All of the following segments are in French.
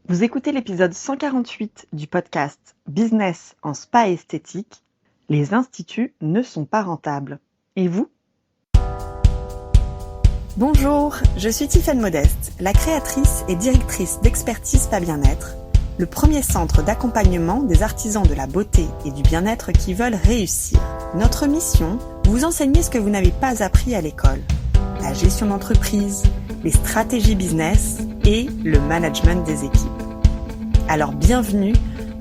Vous écoutez l'épisode 148 du podcast Business en spa et esthétique. Les instituts ne sont pas rentables. Et vous ? Bonjour, je suis Tiffaine Modeste, la créatrice et directrice d'Expertise Spa Bien-être, le premier centre d'accompagnement des artisans de la beauté et du bien-être qui veulent réussir. Notre mission, vous enseigner ce que vous n'avez pas appris à l'école. La gestion d'entreprise, les stratégies business et le management des équipes. Alors bienvenue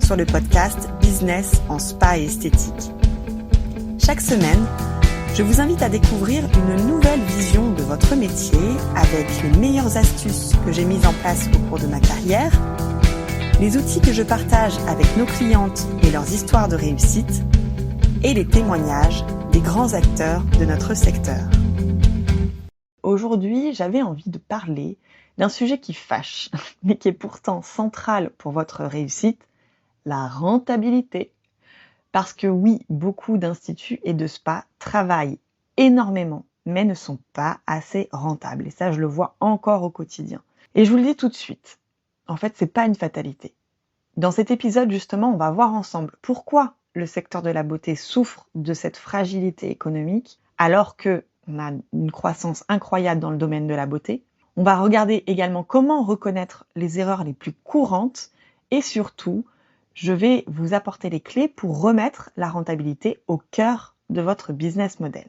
sur le podcast Business en spa et esthétique. Chaque semaine, je vous invite à découvrir une nouvelle vision de votre métier avec les meilleures astuces que j'ai mises en place au cours de ma carrière, les outils que je partage avec nos clientes et leurs histoires de réussite, et les témoignages des grands acteurs de notre secteur. Aujourd'hui, j'avais envie de parler d'un sujet qui fâche, mais qui est pourtant central pour votre réussite, la rentabilité. Parce que oui, beaucoup d'instituts et de spas travaillent énormément, mais ne sont pas assez rentables. Et ça, je le vois encore au quotidien. Et je vous le dis tout de suite, en fait, c'est pas une fatalité. Dans cet épisode, justement, on va voir ensemble pourquoi le secteur de la beauté souffre de cette fragilité économique, alors que on a une croissance incroyable dans le domaine de la beauté. On va regarder également comment reconnaître les erreurs les plus courantes et surtout, je vais vous apporter les clés pour remettre la rentabilité au cœur de votre business model.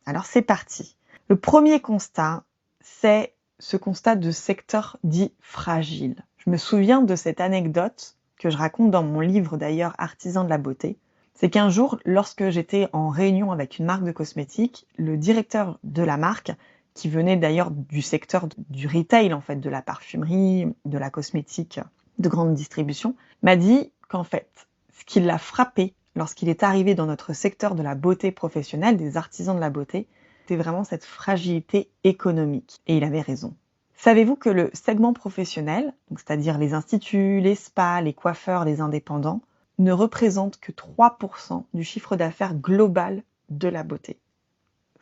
Alors c'est parti. Le premier constat, c'est ce constat de secteur dit fragile. Je me souviens de cette anecdote que je raconte dans mon livre d'ailleurs Artisan de la beauté. C'est qu'un jour, lorsque j'étais en réunion avec une marque de cosmétiques, le directeur de la marque, qui venait d'ailleurs du secteur du retail en fait, de la parfumerie, de la cosmétique de grande distribution, m'a dit qu'en fait, ce qui l'a frappé lorsqu'il est arrivé dans notre secteur de la beauté professionnelle, des artisans de la beauté, c'était vraiment cette fragilité économique. Et il avait raison. Savez-vous que le segment professionnel, c'est-à-dire les instituts, les spas, les coiffeurs, les indépendants, ne représente que 3% du chiffre d'affaires global de la beauté.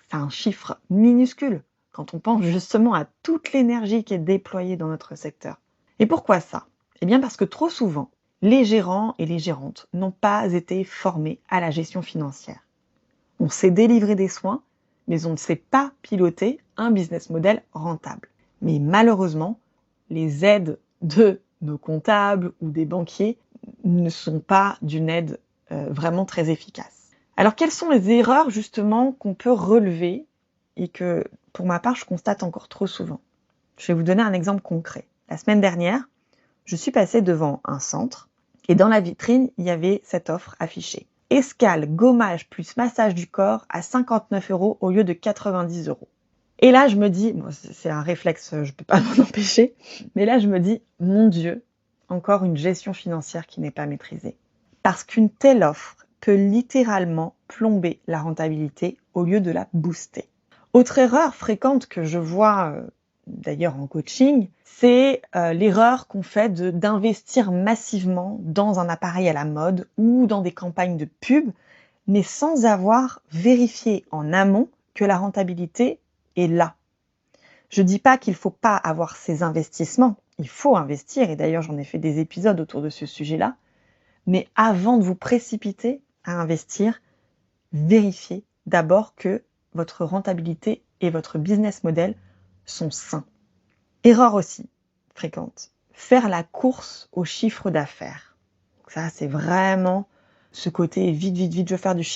C'est un chiffre minuscule quand on pense justement à toute l'énergie qui est déployée dans notre secteur. Et pourquoi ça ? Eh bien parce que trop souvent, les gérants et les gérantes n'ont pas été formés à la gestion financière. On sait délivrer des soins, mais on ne sait pas piloter un business model rentable. Mais malheureusement, les aides de nos comptables ou des banquiers ne sont pas d'une aide vraiment très efficace. Alors quelles sont les erreurs justement qu'on peut relever et que pour ma part je constate encore trop souvent ? Je vais vous donner un exemple concret. La semaine dernière, je suis passée devant un centre et dans la vitrine, il y avait cette offre affichée. Escale, gommage plus massage du corps à 59 € au lieu de 90 €. Et là, je me dis, bon, c'est un réflexe, je ne peux pas m'en empêcher, mais là, je me dis, mon Dieu, encore une gestion financière qui n'est pas maîtrisée. Parce qu'une telle offre peut littéralement plomber la rentabilité au lieu de la booster. Autre erreur fréquente que je vois d'ailleurs en coaching, c'est l'erreur qu'on fait d'investir massivement dans un appareil à la mode ou dans des campagnes de pub, mais sans avoir vérifié en amont que la rentabilité est là. Je dis pas qu'il faut pas avoir ces investissements, il faut investir, et d'ailleurs j'en ai fait des épisodes autour de ce sujet-là, mais avant de vous précipiter à investir, vérifiez d'abord que votre rentabilité et votre business model sont sains. Erreur aussi fréquente, faire la course au chiffre d'affaires. Ça, c'est vraiment ce côté vite, je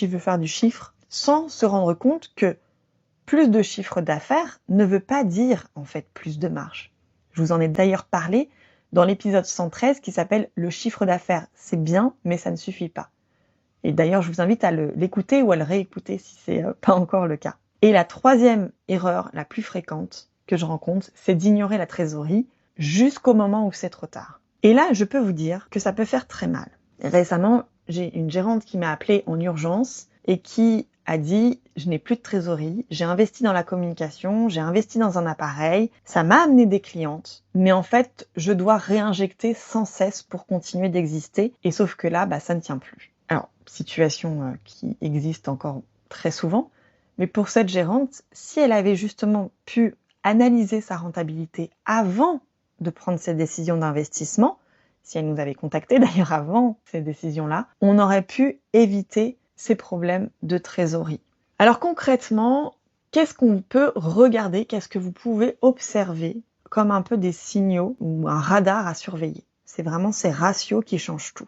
veux faire du chiffre, sans se rendre compte que plus de chiffre d'affaires ne veut pas dire en fait plus de marge. Je vous en ai d'ailleurs parlé dans l'épisode 113 qui s'appelle « Le chiffre d'affaires, c'est bien, mais ça ne suffit pas ». Et d'ailleurs, je vous invite à l'écouter ou à le réécouter si c'est pas encore le cas. Et la troisième erreur la plus fréquente que je rencontre, c'est d'ignorer la trésorerie jusqu'au moment où c'est trop tard. Et là, je peux vous dire que ça peut faire très mal. Récemment, j'ai une gérante qui m'a appelée en urgence et qui a dit « je n'ai plus de trésorerie, j'ai investi dans la communication, j'ai investi dans un appareil, ça m'a amené des clientes, mais en fait, je dois réinjecter sans cesse pour continuer d'exister, et sauf que là, ça ne tient plus. » Alors, situation qui existe encore très souvent, mais pour cette gérante, si elle avait justement pu analyser sa rentabilité avant de prendre cette décision d'investissement, si elle nous avait contacté d'ailleurs avant ces décisions-là, on aurait pu éviter ces problèmes de trésorerie. Alors concrètement, qu'est-ce qu'on peut regarder, qu'est-ce que vous pouvez observer comme un peu des signaux ou un radar à surveiller? C'est vraiment ces ratios qui changent tout.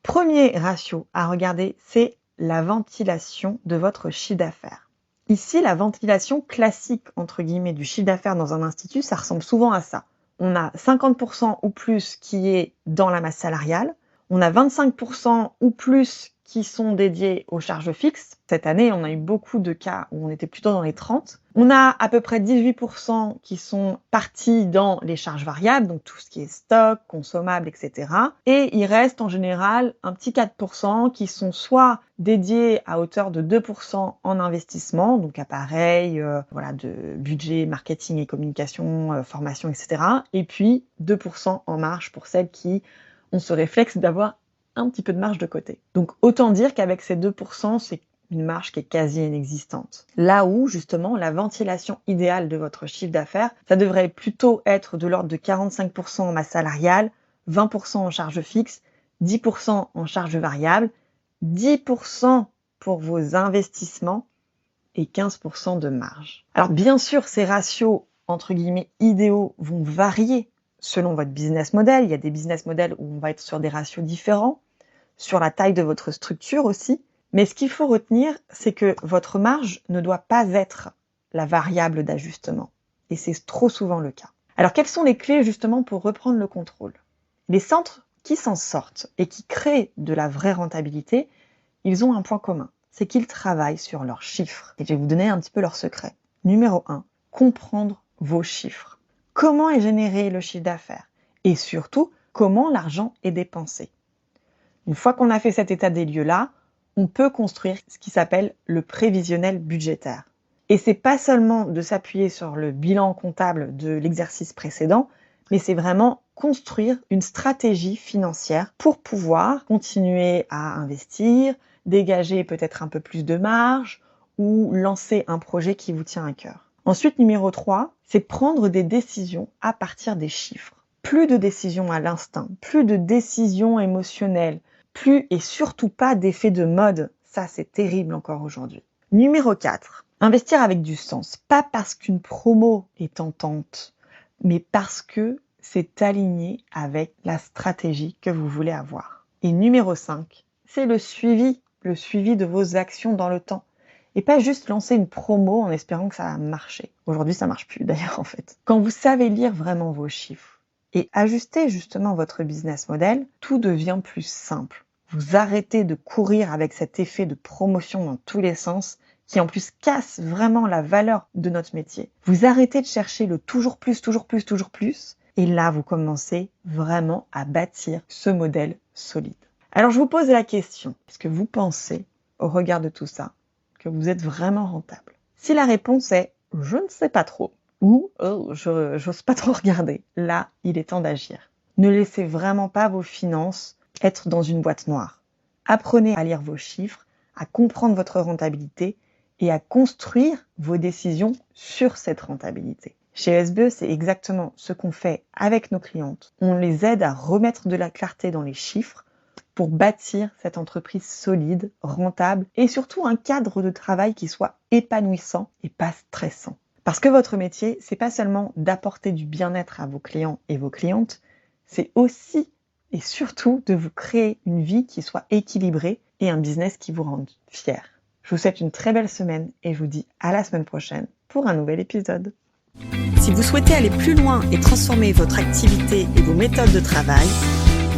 Premier ratio à regarder, c'est la ventilation de votre chiffre d'affaires. Ici, la ventilation classique, entre guillemets, du chiffre d'affaires dans un institut, ça ressemble souvent à ça. On a 50% ou plus qui est dans la masse salariale, on a 25% ou plus qui sont dédiés aux charges fixes. Cette année, on a eu beaucoup de cas où on était plutôt dans les 30. On a à peu près 18% qui sont partis dans les charges variables, donc tout ce qui est stock, consommable, etc. Et il reste en général un petit 4% qui sont soit dédiés à hauteur de 2% en investissement, donc appareil, de budget, marketing et communication, formation, etc. Et puis 2% en marge pour celles qui ont ce réflexe d'avoir un petit peu de marge de côté. Donc autant dire qu'avec ces 2%, c'est une marge qui est quasi inexistante. Là où, justement, la ventilation idéale de votre chiffre d'affaires, ça devrait plutôt être de l'ordre de 45% en masse salariale, 20% en charge fixe, 10% en charge variable, 10% pour vos investissements et 15% de marge. Alors bien sûr, ces ratios, entre guillemets, idéaux vont varier selon votre business model. Il y a des business models où on va être sur des ratios différents, sur la taille de votre structure aussi. Mais ce qu'il faut retenir, c'est que votre marge ne doit pas être la variable d'ajustement. Et c'est trop souvent le cas. Alors, quelles sont les clés justement pour reprendre le contrôle? Les centres qui s'en sortent et qui créent de la vraie rentabilité, ils ont un point commun. C'est qu'ils travaillent sur leurs chiffres. Et je vais vous donner un petit peu leur secret. Numéro 1, comprendre vos chiffres. Comment est généré le chiffre d'affaires? Et surtout, comment l'argent est dépensé? Une fois qu'on a fait cet état des lieux-là, on peut construire ce qui s'appelle le prévisionnel budgétaire. Et c'est pas seulement de s'appuyer sur le bilan comptable de l'exercice précédent, mais c'est vraiment construire une stratégie financière pour pouvoir continuer à investir, dégager peut-être un peu plus de marge ou lancer un projet qui vous tient à cœur. Ensuite, numéro 3, c'est prendre des décisions à partir des chiffres. Plus de décisions à l'instinct, plus de décisions émotionnelles, plus et surtout pas d'effet de mode. Ça, c'est terrible encore aujourd'hui. Numéro 4, investir avec du sens. Pas parce qu'une promo est tentante, mais parce que c'est aligné avec la stratégie que vous voulez avoir. Et numéro 5, c'est le suivi de vos actions dans le temps. Et pas juste lancer une promo en espérant que ça va marcher. Aujourd'hui, ça marche plus d'ailleurs en fait. Quand vous savez lire vraiment vos chiffres et ajuster justement votre business model, tout devient plus simple. Vous arrêtez de courir avec cet effet de promotion dans tous les sens qui en plus casse vraiment la valeur de notre métier. Vous arrêtez de chercher le toujours plus, toujours plus, toujours plus. Et là, vous commencez vraiment à bâtir ce modèle solide. Alors, je vous pose la question. Est-ce que vous pensez, au regard de tout ça, que vous êtes vraiment rentable? Si la réponse est « je ne sais pas trop » ou « j'ose pas trop regarder », là, il est temps d'agir. Ne laissez vraiment pas vos finances être dans une boîte noire. Apprenez à lire vos chiffres, à comprendre votre rentabilité et à construire vos décisions sur cette rentabilité. Chez SBE, c'est exactement ce qu'on fait avec nos clientes. On les aide à remettre de la clarté dans les chiffres pour bâtir cette entreprise solide, rentable et surtout un cadre de travail qui soit épanouissant et pas stressant. Parce que votre métier, c'est pas seulement d'apporter du bien-être à vos clients et vos clientes, c'est aussi et surtout de vous créer une vie qui soit équilibrée et un business qui vous rende fier. Je vous souhaite une très belle semaine et je vous dis à la semaine prochaine pour un nouvel épisode. Si vous souhaitez aller plus loin et transformer votre activité et vos méthodes de travail,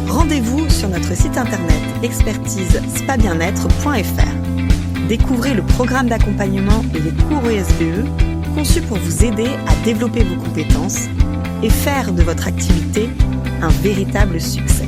rendez-vous sur notre site internet expertise-spa-bien-être.fr. Découvrez le programme d'accompagnement et les cours ESBE conçus pour vous aider à développer vos compétences et faire de votre activité un véritable succès.